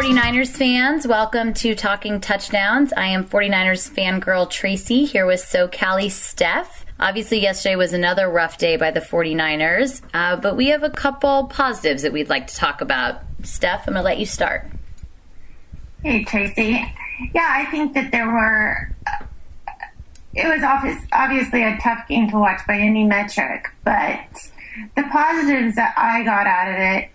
49ers fans, welcome to Talking Touchdowns. I am 49ers fangirl Tracy here with SoCali Steph. Obviously, yesterday was another rough day by the 49ers, but we have a couple positives that we'd like to talk about. Steph, I'm going to let you start. Hey, Tracy. Yeah, I think that it was obviously a tough game to watch by any metric, but the positives that I got out of it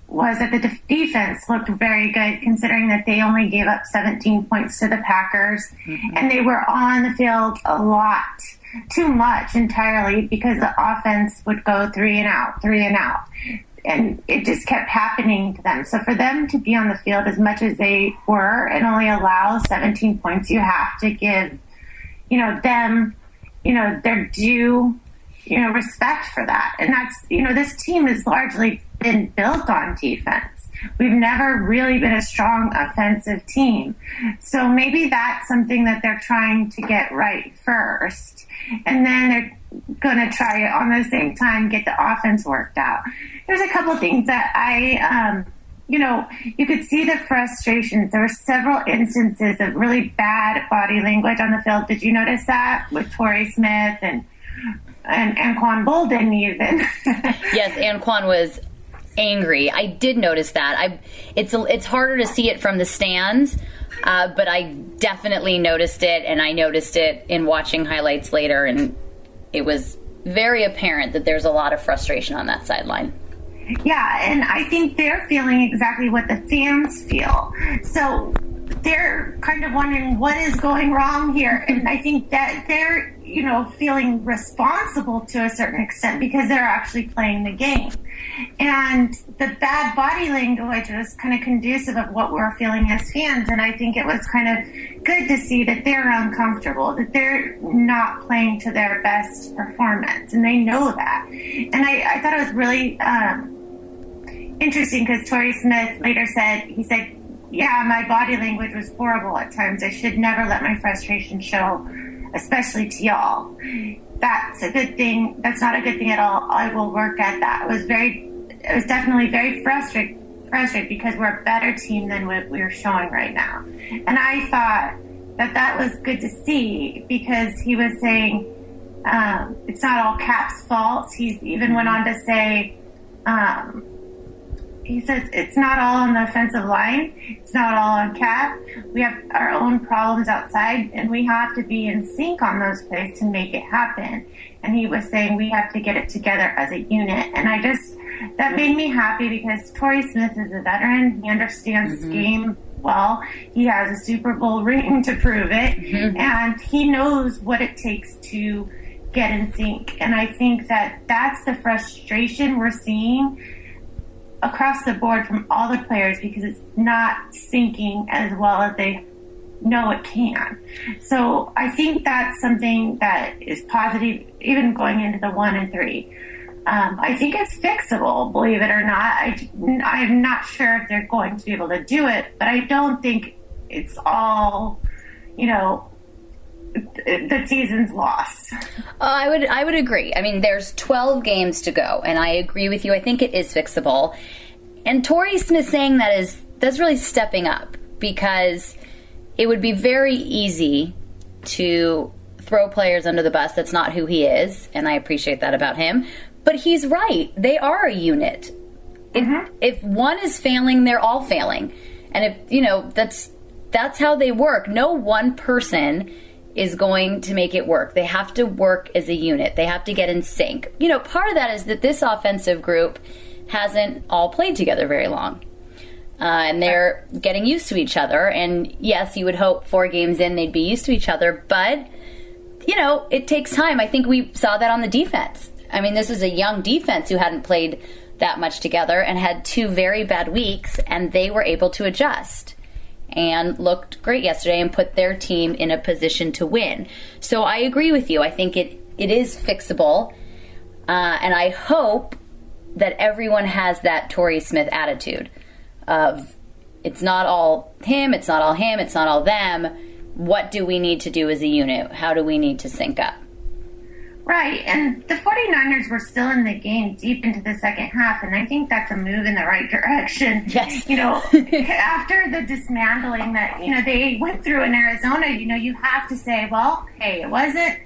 was that the defense looked very good, considering that they only gave up 17 points to the Packers, and they were on the field a lot, too much entirely, because the offense would go three and out, and it just kept happening to them. So for them to be on the field as much as they were and only allow 17 points, you have to give, them, their due, respect for that. And that's, this team has largely been built on defense. We've never really been a strong offensive team. So maybe that's something that they're trying to get right first. And then they're going to try on the same time get the offense worked out. There's a couple of things that you could see the frustrations. There were several instances of really bad body language on the field. Did you notice that with Torrey Smith and Anquan Bolden even? Yes, Anquan was angry. I did notice that. It's harder to see it from the stands, but I definitely noticed it, and I noticed it in watching highlights later, and it was very apparent that there's a lot of frustration on that sideline. Yeah, and I think they're feeling exactly what the fans feel. So they're kind of wondering what is going wrong here. And I think that they're, feeling responsible to a certain extent because they're actually playing the game. And the bad body language was kind of conducive of what we're feeling as fans. And I think it was kind of good to see that they're uncomfortable, that they're not playing to their best performance. And they know that. And I thought it was really interesting because Torrey Smith later said, yeah, my body language was horrible at times. I should never let my frustration show, especially to y'all. That's a good thing. That's not a good thing at all. I will work at that. It was definitely very frustrated because we're a better team than what we're showing right now. And I thought that was good to see because he was saying it's not all Kap's fault. He even went on to say, he says it's not all on the offensive line. It's not all on Kap. We have our own problems outside, and we have to be in sync on those plays to make it happen. And he was saying we have to get it together as a unit. And that made me happy because Torrey Smith is a veteran. He understands this game well. He has a Super Bowl ring to prove it. And he knows what it takes to get in sync. And I think that that's the frustration we're seeing across the board from all the players because it's not syncing as well as they know it can. So I think that's something that is positive, even going into the 1 and 3. I think it's fixable, believe it or not. I'm not sure if they're going to be able to do it, but I don't think it's all, the season's lost. I would agree. I mean, there's 12 games to go, and I agree with you. I think it is fixable. And Torrey Smith saying that's really stepping up because it would be very easy to throw players under the bus. That's not who he is, and I appreciate that about him. But he's right. They are a unit. If one is failing, they're all failing. And that's how they work. No one person is going to make it work. They have to work as a unit. They have to get in sync. Part of that is that this offensive group hasn't all played together very long. And they're getting used to each other. And yes, you would hope 4 games in they'd be used to each other. But, it takes time. I think we saw that on the defense. I mean, this is a young defense who hadn't played that much together and had 2 very bad weeks, and they were able to adjust and looked great yesterday and put their team in a position to win. So I agree with you. I think it is fixable. And I hope that everyone has that Torrey Smith attitude of it's not all him, it's not all him, it's not all them. What do we need to do as a unit? How do we need to sync up? Right, and the 49ers were still in the game deep into the second half, and I think that's a move in the right direction. Yes. After the dismantling that, they went through in Arizona, you have to say, well, hey, it wasn't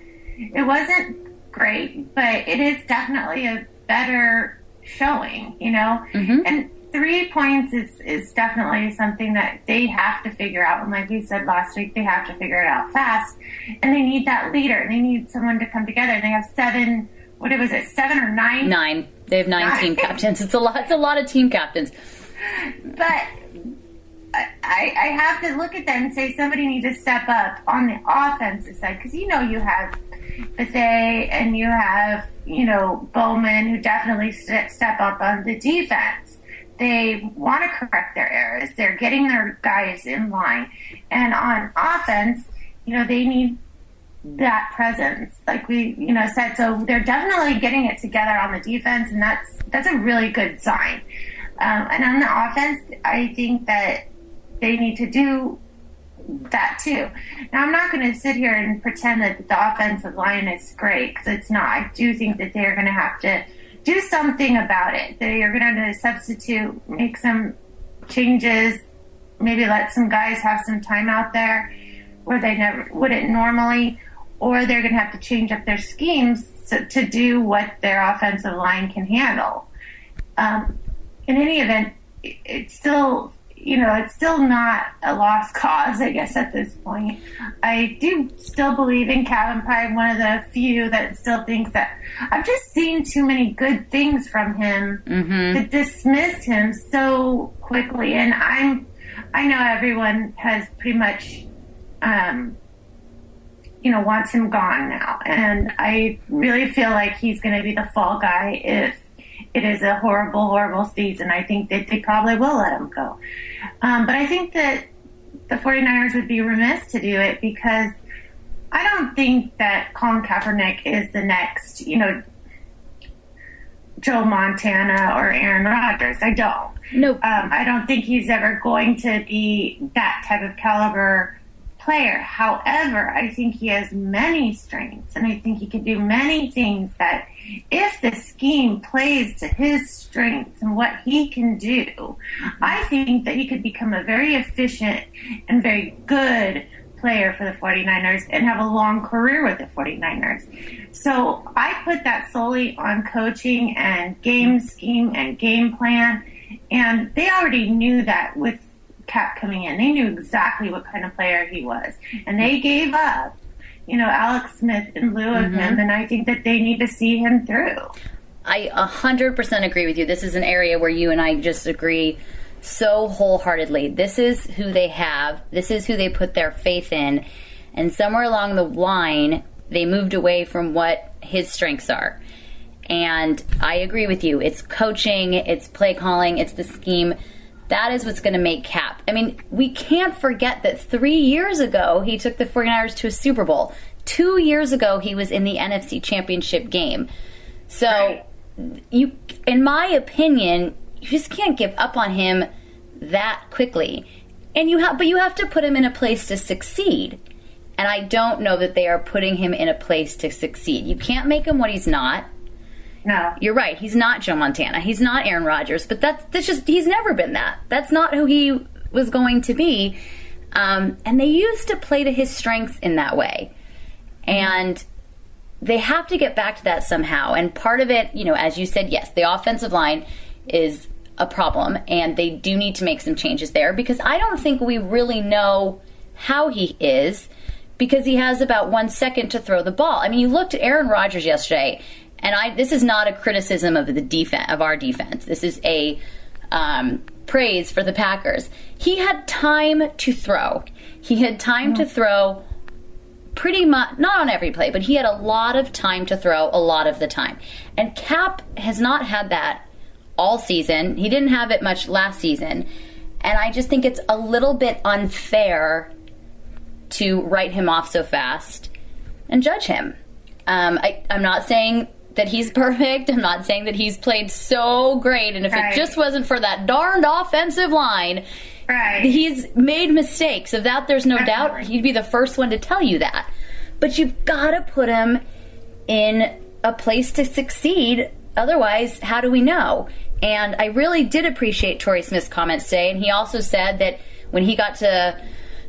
great, but it is definitely a better showing, Mm-hmm. And 3 points is definitely something that they have to figure out. And like we said last week, they have to figure it out fast. And they need that leader. They need someone to come together. And they have 7 or 9? 9. They have 9 team captains. It's a lot of team captains. But I have to look at them and say somebody needs to step up on the offensive side. Because you have Bethea and you have, Bowman, who definitely step up on the defense. They want to correct their errors. They're getting their guys in line. And on offense, they need that presence, like we, said. So they're definitely getting it together on the defense, and that's a really good sign. And on the offense, I think that they need to do that too. Now, I'm not going to sit here and pretend that the offensive line is great, because it's not. I do think that they're going to have to do something about it. They are going to have to substitute, make some changes, maybe let some guys have some time out there where they never wouldn't normally, or they're going to have to change up their schemes to do what their offensive line can handle. In any event, it's still, it's still not a lost cause, I guess, at this point. I do still believe in Kap. I'm probably one of the few that still thinks that I've just seen too many good things from him to dismiss him so quickly. And I know everyone has pretty much, wants him gone now. And I really feel like he's going to be the fall guy if it is a horrible, horrible season. I think that they probably will let him go. But I think that the 49ers would be remiss to do it, because I don't think that Colin Kaepernick is the next, Joe Montana or Aaron Rodgers. I don't. Nope. I don't think he's ever going to be that type of caliber player. However, I think he has many strengths, and I think he can do many things that, if the scheme plays to his strengths and what he can do, I think that he could become a very efficient and very good player for the 49ers and have a long career with the 49ers. So I put that solely on coaching and game scheme and game plan, and they already knew that with Kap coming in. They knew exactly what kind of player he was, and they gave up Alex Smith in lieu of him, and I think that they need to see him through. I 100% agree with you. This is an area where you and I just agree so wholeheartedly. This is who they have. This is who they put their faith in. And somewhere along the line, they moved away from what his strengths are. And I agree with you. It's coaching, it's play calling, it's the scheme. That is what's going to make Kap. I mean, we can't forget that 3 years ago, he took the 49ers to a Super Bowl. 2 years ago, he was in the NFC Championship game. So, you, in my opinion, you just can't give up on him that quickly. And you have to put him in a place to succeed. And I don't know that they are putting him in a place to succeed. You can't make him what he's not. No. You're right. He's not Joe Montana. He's not Aaron Rodgers. But that's just, he's never been that. That's not who he was going to be. And they used to play to his strengths in that way. And they have to get back to that somehow. And part of it, as you said, yes, the offensive line is a problem. And they do need to make some changes there, because I don't think we really know how he is, because he has about 1 second to throw the ball. I mean, you looked at Aaron Rodgers yesterday. And this is not a criticism of the defense, of our defense. This is a praise for the Packers. He had time to throw. He had time to throw pretty much, not on every play, but he had a lot of time to throw a lot of the time. And Kap has not had that all season. He didn't have it much last season. And I just think it's a little bit unfair to write him off so fast and judge him. I'm not saying that he's perfect. I'm not saying that he's played so great. And if it just wasn't for that darned offensive line, he's made mistakes. Of that, there's no doubt. He'd be the first one to tell you that. But you've got to put him in a place to succeed. Otherwise, how do we know? And I really did appreciate Torrey Smith's comments today. And he also said that when he got to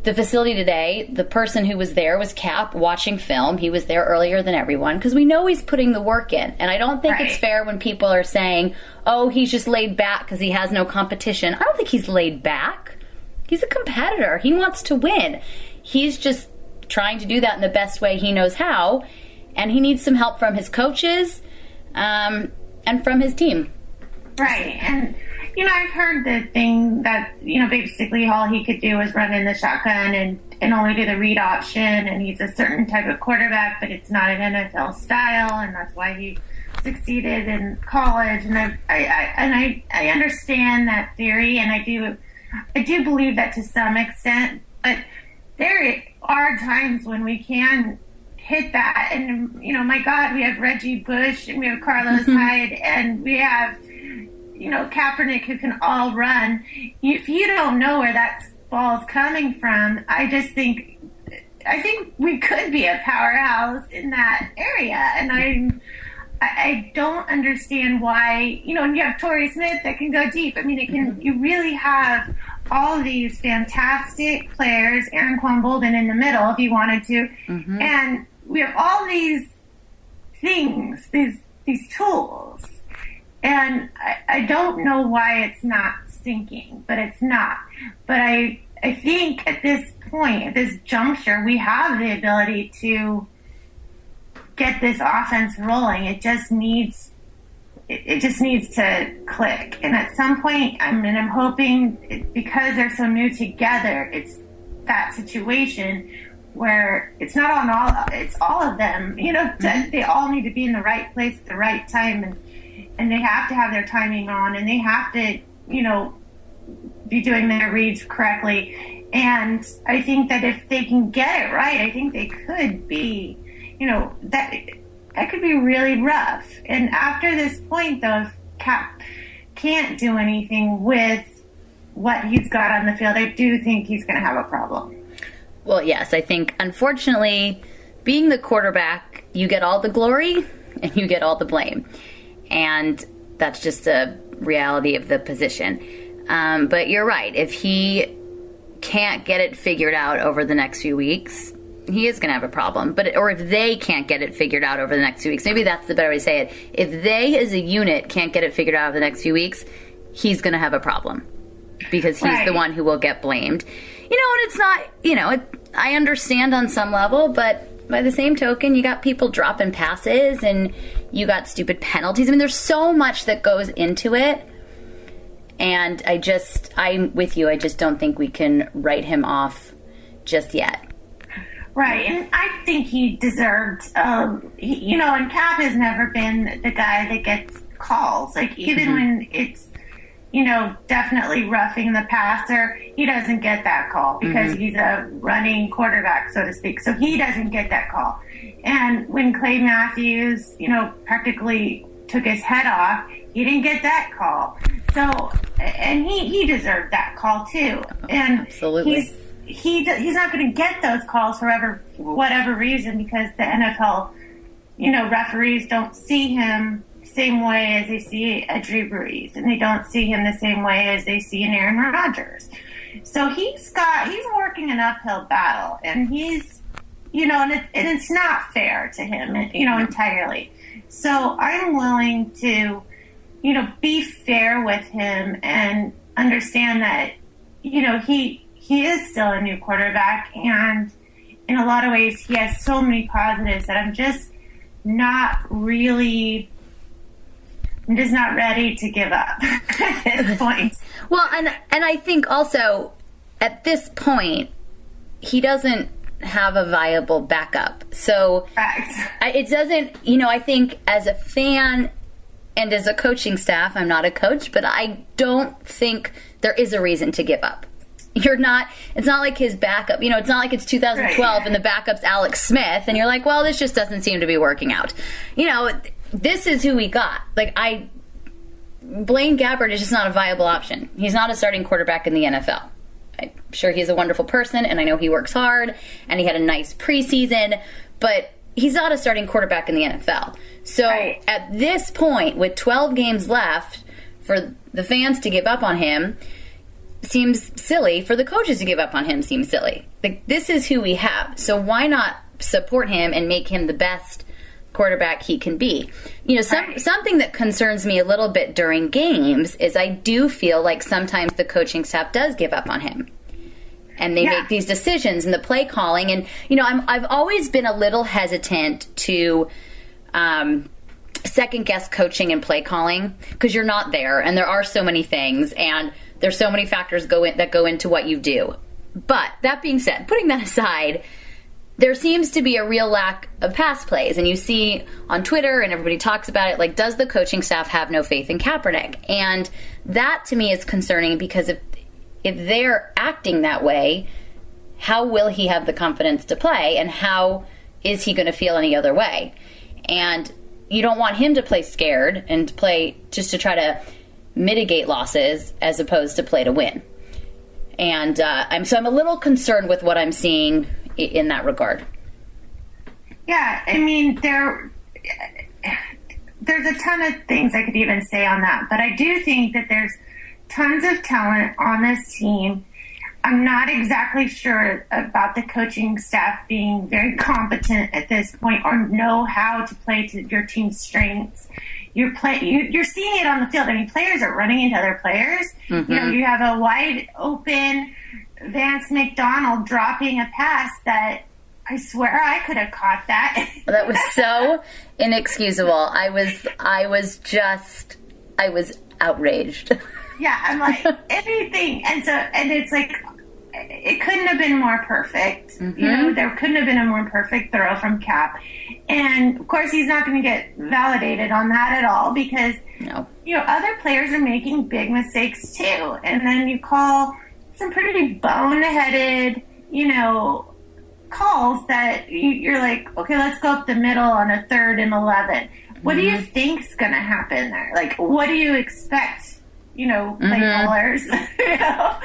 the facility today, the person who was there was Kap watching film. He was there earlier than everyone because we know he's putting the work in. And I don't think it's fair when people are saying, oh, he's just laid back because he has no competition. I don't think he's laid back. He's a competitor. He wants to win. He's just trying to do that in the best way he knows how. And he needs some help from his coaches and from his team. Right. And, I've heard the thing that, basically all he could do was run in the shotgun and only do the read option. And he's a certain type of quarterback, but it's not an NFL style. And that's why he succeeded in college. And I understand that theory. And I do believe that to some extent. But there are times when we can hit that. And, my God, we have Reggie Bush and we have Carlos Hyde and we have, Kaepernick who can all run. If you don't know where that ball's coming from, I think we could be a powerhouse in that area. And I don't understand why, and you have Torrey Smith that can go deep. I mean, you really have all these fantastic players, Aaron Bolden in the middle if you wanted to. And we have all these things, these tools. And I don't know why it's not sinking, but it's not. But I think at this point, at this juncture, we have the ability to get this offense rolling. It just needs to click. And at some point, I'm hoping because they're so new together, it's that situation where it's not on it's all of them. They all need to be in the right place at the right time, and they have to have their timing on, and they have to, be doing their reads correctly. And I think that if they can get it right, I think they could be, that could be really rough. And after this point, though, if Kap can't do anything with what he's got on the field, I do think he's going to have a problem. Well, yes, I think, unfortunately, being the quarterback, you get all the glory and you get all the blame. And that's just a reality of the position. But you're right. If he can't get it figured out over the next few weeks, he is going to have a problem. Or if they can't get it figured out over the next few weeks, maybe that's the better way to say it. If they as a unit can't get it figured out over the next few weeks, he's going to have a problem because he's the one who will get blamed. And it's not, I understand on some level, but by the same token, you got people dropping passes and you got stupid penalties. I mean, there's so much that goes into it. And I'm with you. I just don't think we can write him off just yet. Right. And I think he deserved, and Kap has never been the guy that gets calls. Like, even when it's, definitely roughing the passer, he doesn't get that call because he's a running quarterback, so to speak. So he doesn't get that call. And when Clay Matthews, practically took his head off, he didn't get that call. So, and he deserved that call too. And absolutely. He's not going to get those calls for whatever reason because the NFL, referees don't see him same way as they see a Drew Brees, and they don't see him the same way as they see an Aaron Rodgers. So he's working an uphill battle, and he's, and it's not fair to him, entirely. So I'm willing to, be fair with him and understand that, he is still a new quarterback, and in a lot of ways he has so many positives that I'm just not ready to give up at this point. Well, and I think also at this point he doesn't have a viable backup. So it doesn't, I think as a fan and as a coaching staff, I'm not a coach, but I don't think there is a reason to give up. It's not like his backup, it's not like it's 2012 and the backup's Alex Smith and you're like, well, this just doesn't seem to be working out. This is who we got. Blaine Gabbert is just not a viable option. He's not a starting quarterback in the NFL. I'm sure he's a wonderful person, and I know he works hard, and he had a nice preseason, but he's not a starting quarterback in the NFL. So at this point, with 12 games left, for the fans to give up on him seems silly. For the coaches to give up on him seems silly. Like, this is who we have. So why not support him and make him the best quarterback he can be? You know, something that concerns me a little bit during games is I do feel like sometimes the coaching staff does give up on him. And they make these decisions and the play calling. And, you know, I've always been a little hesitant to second guess coaching and play calling, because you're not there and there are so many things and there's so many factors that go into what you do. But that being said, putting that aside, there seems to be a real lack of pass plays. And you see on Twitter, and everybody talks about it, like, does the coaching staff have no faith in Kaepernick? And that to me is concerning, because if they're acting that way, how will he have the confidence to play, and how is he going to feel any other way? And you don't want him to play scared and to play just to try to mitigate losses as opposed to play to win. And I'm a little concerned with what I'm seeing in that regard. Yeah, I mean, there's a ton of things I could even say on that, but I do think that there's tons of talent on this team. I'm not exactly sure about the coaching staff being very competent at this point or know how to play to your team's strengths. You're seeing it on the field. I mean, players are running into other players. Mm-hmm. You know, you have a wide open Vance McDonald dropping a pass that I swear I could have caught that. That was so inexcusable. I was outraged. Yeah, I'm like, anything. And it's like, it couldn't have been more perfect. Mm-hmm. You know, there couldn't have been a more perfect throw from Kap. And, of course, he's not going to get validated on that at all, because, you know, other players are making big mistakes too. And then you call some pretty boneheaded, you know, calls that you're like, okay, let's go up the middle on a 3rd and 11. What do you think's going to happen there? Like, what do you expect? You know, play callers. You know,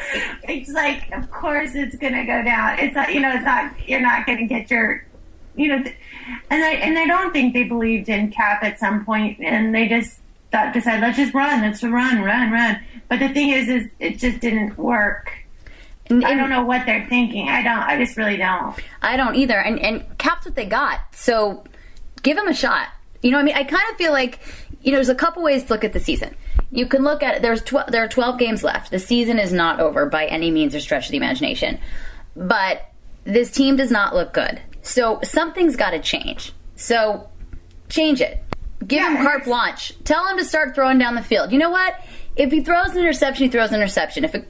it's like, of course it's going to go down. It's not, you know, you're not going to get your, you know, and I don't think they believed in Kap at some point, and they just decided, let's run. But the thing is it just didn't work. And I don't know what they're thinking. I just really don't. I don't either. And Kap's what they got. So give him a shot. You know what I mean? I kind of feel like, you know, there's a couple ways to look at the season. You can look at it. There are 12 games left. The season is not over by any means or stretch of the imagination. But this team does not look good. So something's got to change. So change it. Give him carte blanche. Tell him to start throwing down the field. You know what? If he throws an interception, he throws an interception. If it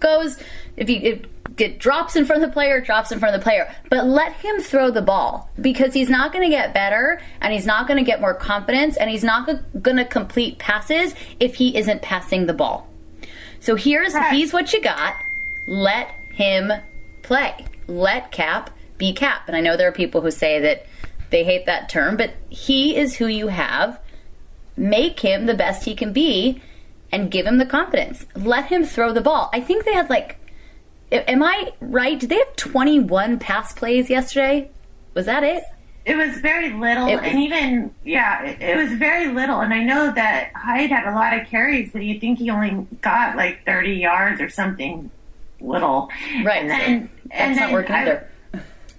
drops in front of the player, it drops in front of the player. But let him throw the ball, because he's not going to get better, and he's not going to get more confidence, and he's not going to complete passes if he isn't passing the ball. So he's what you got. Let him play. Let Kap be Kap. And I know there are people who say that they hate that term, but he is who you have. Make him the best he can be and give him the confidence. Let him throw the ball. I think they had, like, am I right? Did they have 21 pass plays yesterday? Was that it? It was very little. It was very little. And I know that Hyde had a lot of carries, but you think he only got like 30 yards or something little. Right. And that's not working either.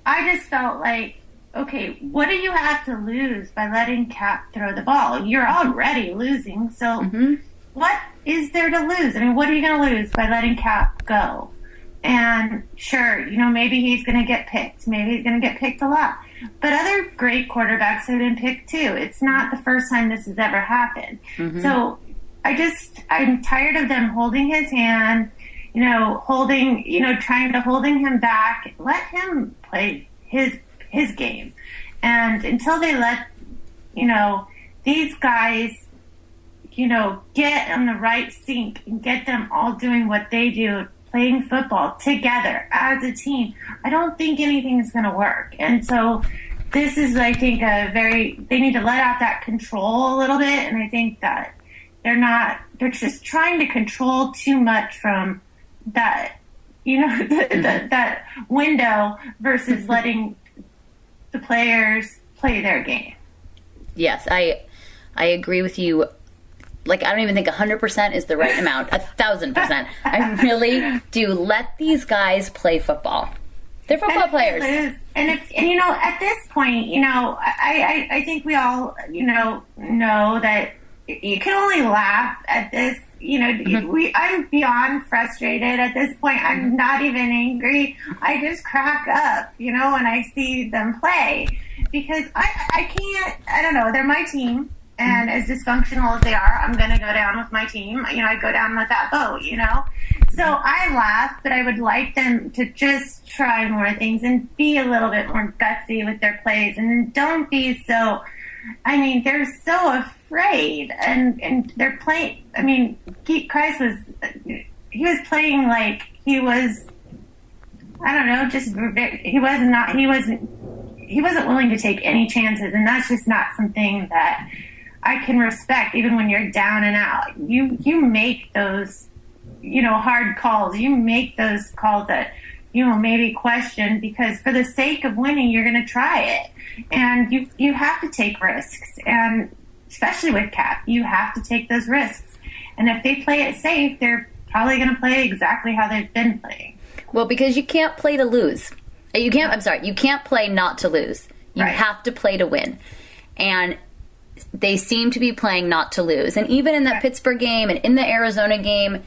I just felt like, okay, what do you have to lose by letting Kap throw the ball? You're already losing. So what is there to lose? I mean, what are you going to lose by letting Kap go? And sure, you know, maybe he's going to get picked. Maybe he's going to get picked a lot. But other great quarterbacks have been picked too. It's not the first time this has ever happened. Mm-hmm. So I'm tired of them holding his hand, you know, trying to holding him back. Let him play his game. And until they let, you know, these guys, you know, get on the right sync and get them all doing what they do, playing football together as a team, I don't think anything is going to work. And so this is, I think, they need to let out that control a little bit. And I think that they're just trying to control too much from that, you know, that window versus letting the players play their game. Yes, I agree with you. Like, I don't even think 100% is the right amount. 1,000%. I really do. Let these guys play football. They're football players. And at this point, I think we all, know that you can only laugh at this. I'm beyond frustrated at this point. I'm not even angry. I just crack up, when I see them play, because I can't. I don't know. They're my team, and as dysfunctional as they are, I'm going to go down with my team. I go down with that boat. So I laugh, but I would like them to just try more things and be a little bit more gutsy with their plays, and don't be so. They're so afraid, and they're playing. Christ he was playing like he was. I don't know. He wasn't willing to take any chances, and that's just not something that I can respect. Even when you're down and out, you make those, hard calls. You make those calls that, maybe question, because for the sake of winning, you're going to try it. And you have to take risks. And especially with Kap, you have to take those risks. And if they play it safe, they're probably going to play exactly how they've been playing. Well, because you can't play to lose. You can't play not to lose. You Right. have to play to win. And they seem to be playing not to lose. And even in that Pittsburgh game and in the Arizona game,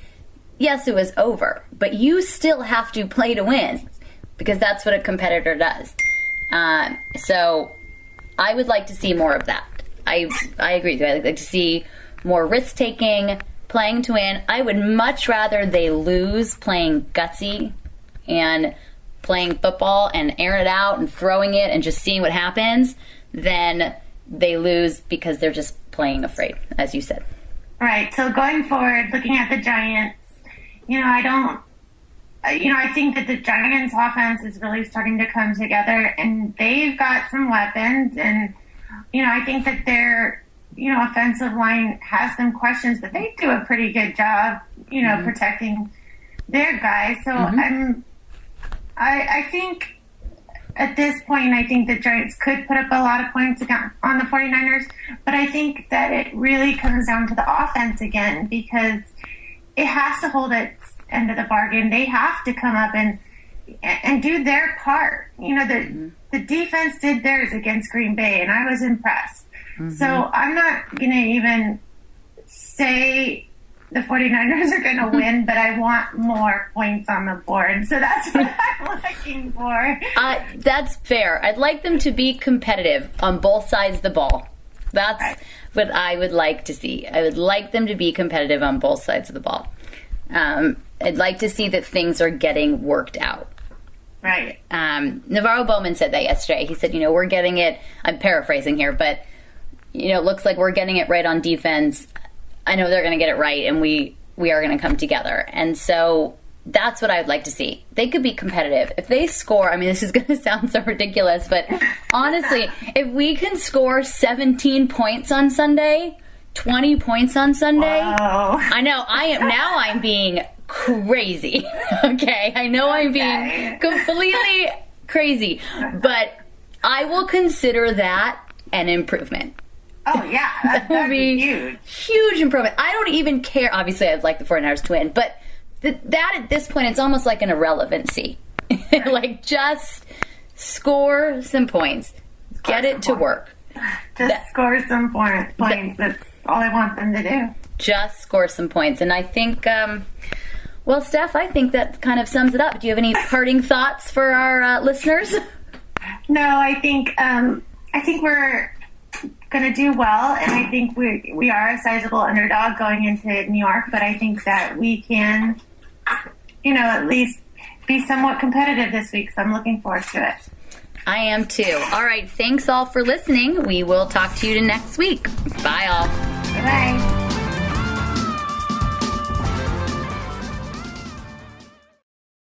yes, it was over. But you still have to play to win, because that's what a competitor does. So I would like to see more of that. I agree with you. I'd like to see more risk-taking, playing to win. I would much rather they lose playing gutsy and playing football and airing it out and throwing it and just seeing what happens than they lose because they're just playing afraid, as you said. Right. So going forward, looking at the Giants, I think that the Giants offense is really starting to come together, and they've got some weapons, and, I think that their, offensive line has some questions, but they do a pretty good job, protecting their guys. So I think at this point, I think the Giants could put up a lot of points on the 49ers, but I think that it really comes down to the offense again, because it has to hold its end of the bargain. They have to come up and do their part. The defense did theirs against Green Bay, and I was impressed. So I'm not going to even say the 49ers are going to win, but I want more points on the board. So that's what I'm looking for. That's fair. I'd like them to be competitive on both sides of the ball. That's what I would like to see. I would like them to be competitive on both sides of the ball. I'd like to see that things are getting worked out. Right. Navarro Bowman said that yesterday. He said, we're getting it, I'm paraphrasing here, but, it looks like we're getting it right on defense. I know they're going to get it right, and we are going to come together. And so that's what I'd like to see. They could be competitive. If they score, this is going to sound so ridiculous, but honestly, if we can score 17 points on Sunday, 20 points on Sunday, Whoa. I know, I'm being crazy. Okay? I know I'm being completely crazy, but I will consider that an improvement. Oh, yeah. That would be huge. Huge improvement. I don't even care. Obviously, I'd like the 49ers to win, but that at this point, it's almost like an irrelevancy. Like, just score some points. Get it to work. Just score some points. That's all I want them to do. Just score some points. And I think, well, Steph, I think that kind of sums it up. Do you have any parting thoughts for our listeners? No, I think we're going to do well, and I think we are a sizable underdog going into New York, but I think that we can, at least be somewhat competitive this week, so I'm looking forward to it. I am too. All right, thanks all for listening. We will talk to you next week. Bye all. Bye-bye.